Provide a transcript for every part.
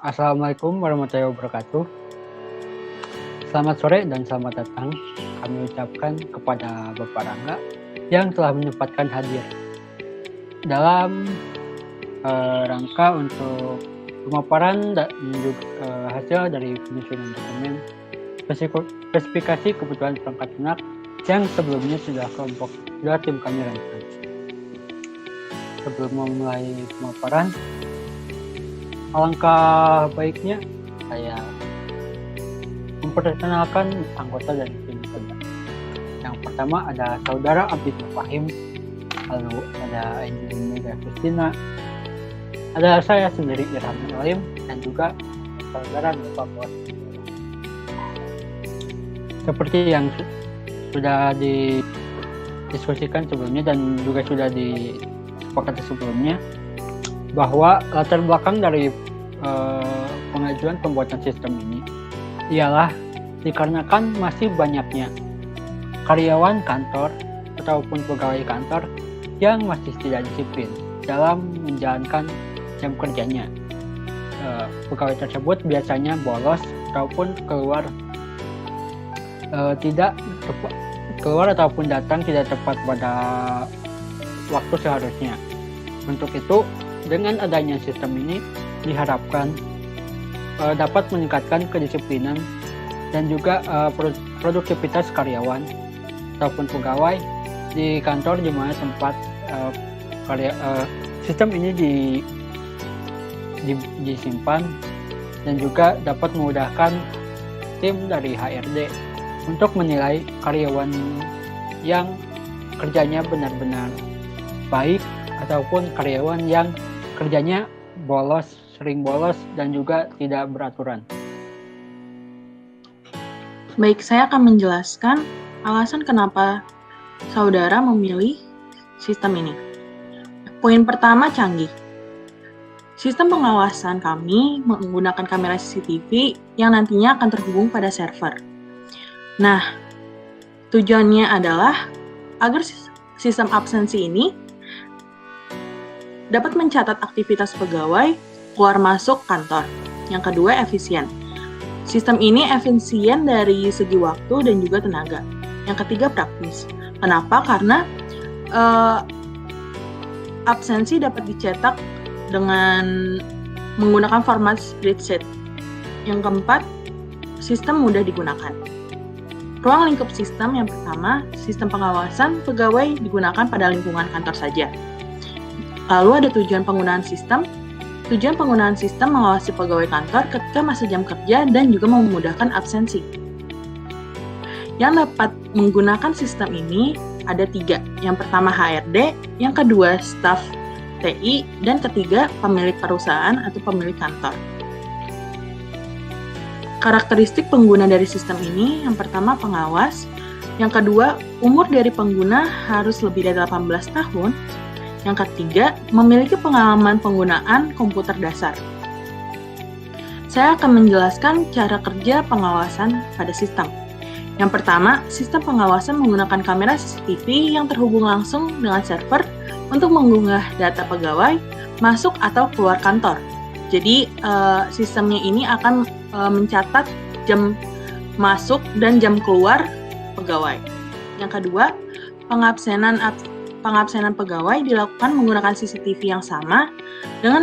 Assalamualaikum warahmatullahi wabarakatuh. Selamat sore dan selamat datang kami ucapkan kepada Bapak Rangga yang telah menyempatkan hadir dalam rangka untuk pemaparan dan juga hasil dari penyusunan dokumen spesifikasi kebutuhan perangkat lunak yang sebelumnya sudah tim kami rancang. Sebelum memulai pemaparan, alangkah baiknya saya memperkenalkan anggota dari tim kerja. Yang pertama ada Saudara Abid Fahim, lalu ada Angelina Mega Christina, ada saya sendiri Irham Alim, dan juga Saudara Nova Bos. Seperti yang sudah didiskusikan sebelumnya dan juga sudah disepakati sebelumnya, bahwa latar belakang dari pengajuan pembuatan sistem ini ialah dikarenakan masih banyaknya karyawan kantor ataupun pegawai kantor yang masih tidak disiplin dalam menjalankan jam kerjanya. Pegawai tersebut biasanya bolos ataupun keluar ataupun datang tidak tepat pada waktu seharusnya. Untuk itu, dengan adanya sistem ini diharapkan dapat meningkatkan kedisiplinan dan juga produktivitas karyawan ataupun pegawai di kantor di mana tempat sistem ini disimpan, dan juga dapat memudahkan tim dari HRD untuk menilai karyawan yang kerjanya benar-benar baik ataupun karyawan yang kerjanya sering bolos dan juga tidak beraturan. Baik, saya akan menjelaskan alasan kenapa saudara memilih sistem ini. Poin pertama, canggih. Sistem pengawasan kami menggunakan kamera CCTV yang nantinya akan terhubung pada server. Nah, tujuannya adalah agar sistem absensi ini dapat mencatat aktivitas pegawai keluar masuk kantor. Yang kedua, efisien. Sistem ini efisien dari segi waktu dan juga tenaga. Yang ketiga, praktis. Kenapa? Karena absensi dapat dicetak dengan menggunakan format spreadsheet. Yang keempat, sistem mudah digunakan. Ruang lingkup sistem yang pertama, sistem pengawasan pegawai digunakan pada lingkungan kantor saja. Lalu ada tujuan penggunaan sistem. Tujuan penggunaan sistem mengawasi pegawai kantor ketika masa jam kerja dan juga memudahkan absensi. Yang dapat menggunakan sistem ini ada 3. Yang pertama HRD, yang kedua staf TI, dan ketiga pemilik perusahaan atau pemilik kantor. Karakteristik pengguna dari sistem ini, yang pertama pengawas, yang kedua umur dari pengguna harus lebih dari 18 tahun, yang ketiga, memiliki pengalaman penggunaan komputer dasar. Saya akan menjelaskan cara kerja pengawasan pada sistem. Yang pertama, sistem pengawasan menggunakan kamera CCTV yang terhubung langsung dengan server untuk mengunggah data pegawai masuk atau keluar kantor. Jadi, sistemnya ini akan mencatat jam masuk dan jam keluar pegawai. Yang kedua, pengabsenan pegawai dilakukan menggunakan CCTV yang sama dengan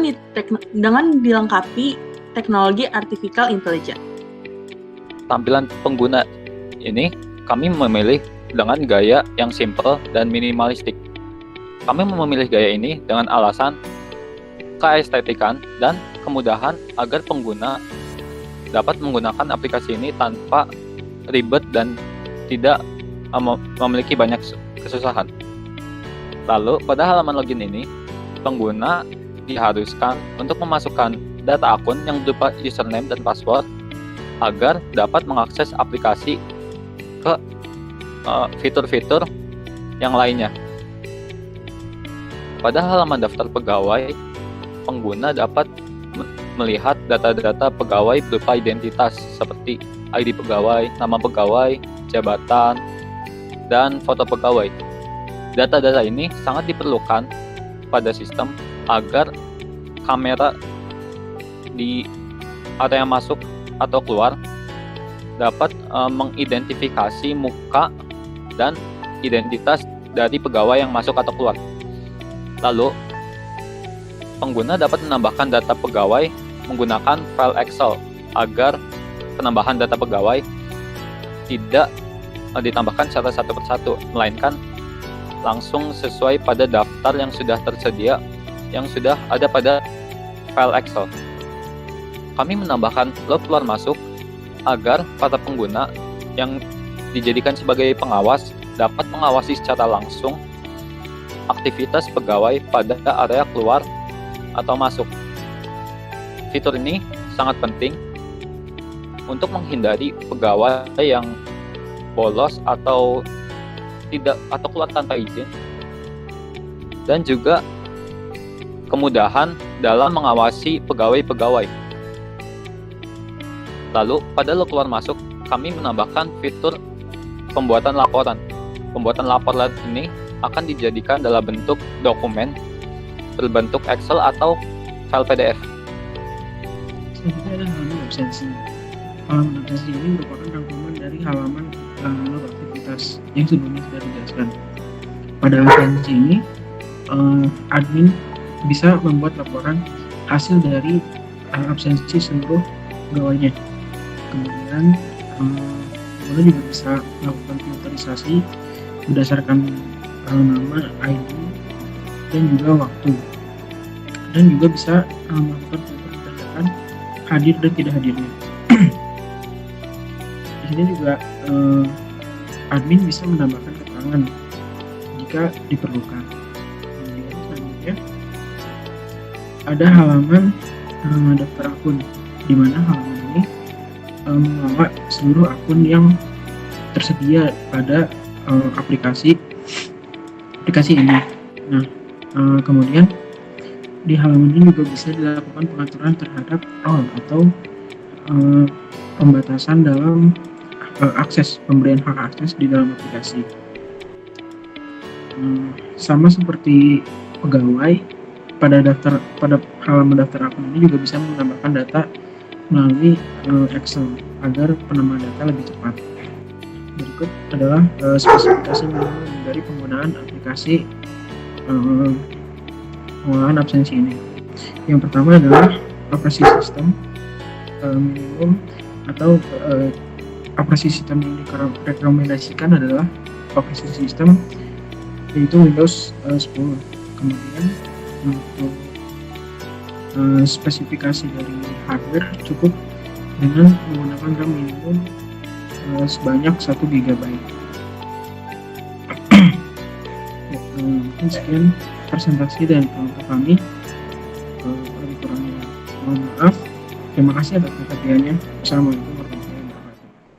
dilengkapi teknologi artificial intelligence. Tampilan pengguna ini kami memilih dengan gaya yang simple dan minimalistik. Kami memilih gaya ini dengan alasan keestetikan dan kemudahan agar pengguna dapat menggunakan aplikasi ini tanpa ribet dan tidak memiliki banyak kesusahan. Lalu, pada halaman login ini, pengguna diharuskan untuk memasukkan data akun yang berupa username dan password agar dapat mengakses aplikasi ke fitur-fitur yang lainnya. Pada halaman daftar pegawai, pengguna dapat melihat data-data pegawai berupa identitas seperti ID pegawai, nama pegawai, jabatan, dan foto pegawai. Data-data ini sangat diperlukan pada sistem agar kamera di area masuk atau keluar dapat mengidentifikasi muka dan identitas dari pegawai yang masuk atau keluar. Lalu, pengguna dapat menambahkan data pegawai menggunakan file Excel agar penambahan data pegawai tidak ditambahkan secara satu persatu, melainkan langsung sesuai pada daftar yang sudah tersedia, yang sudah ada pada file Excel. Kami menambahkan load keluar masuk agar para pengguna yang dijadikan sebagai pengawas dapat mengawasi secara langsung aktivitas pegawai pada area keluar atau masuk. Fitur ini sangat penting untuk menghindari pegawai yang bolos atau keluar tanpa izin, dan juga kemudahan dalam mengawasi pegawai-pegawai. Lalu, pada load keluar masuk, kami menambahkan fitur pembuatan laporan. Pembuatan laporan ini akan dijadikan dalam bentuk dokumen berbentuk Excel atau file PDF. Selanjutnya ada halaman absensi. Halaman absensi ini merupakan rangkuman dari halaman log aktivitas yang sebelumnya sudah dijelaskan. Pada absensi ini, admin bisa membuat laporan hasil dari absensi seluruh pegawainya. Kemudian pengguna juga bisa melakukan filterisasi berdasarkan nama, ID, dan juga waktu. Dan juga bisa melakukan filter berdasarkan hadir dan tidak hadirnya. Di sini juga admin bisa menambahkan keterangan jika diperlukan. Kemudian selanjutnya ada halaman daftar akun, di mana halaman ini mengelola seluruh akun yang tersedia pada aplikasi ini. Nah, kemudian di halaman ini juga bisa dilakukan pengaturan terhadap role atau pembatasan dalam pemberian hak akses di dalam aplikasi. Sama seperti pegawai, pada halaman daftar akun ini juga bisa menambahkan data melalui Excel agar penambahan data lebih cepat. Berikut adalah spesifikasi minimum dari penggunaan aplikasi pengolahan absensi ini. Yang pertama adalah operasi sistem minimum atau operasi sistem yang direkomendasikan adalah operasi sistem yaitu Windows 10. Kemudian untuk spesifikasi dari hardware cukup dengan menggunakan RAM minimum sebanyak 1 GB. Mungkin sekian presentasi dari kelompok kami. Lebih kurangnya mohon maaf. Terima kasih atas perhatiannya. Assalamualaikum.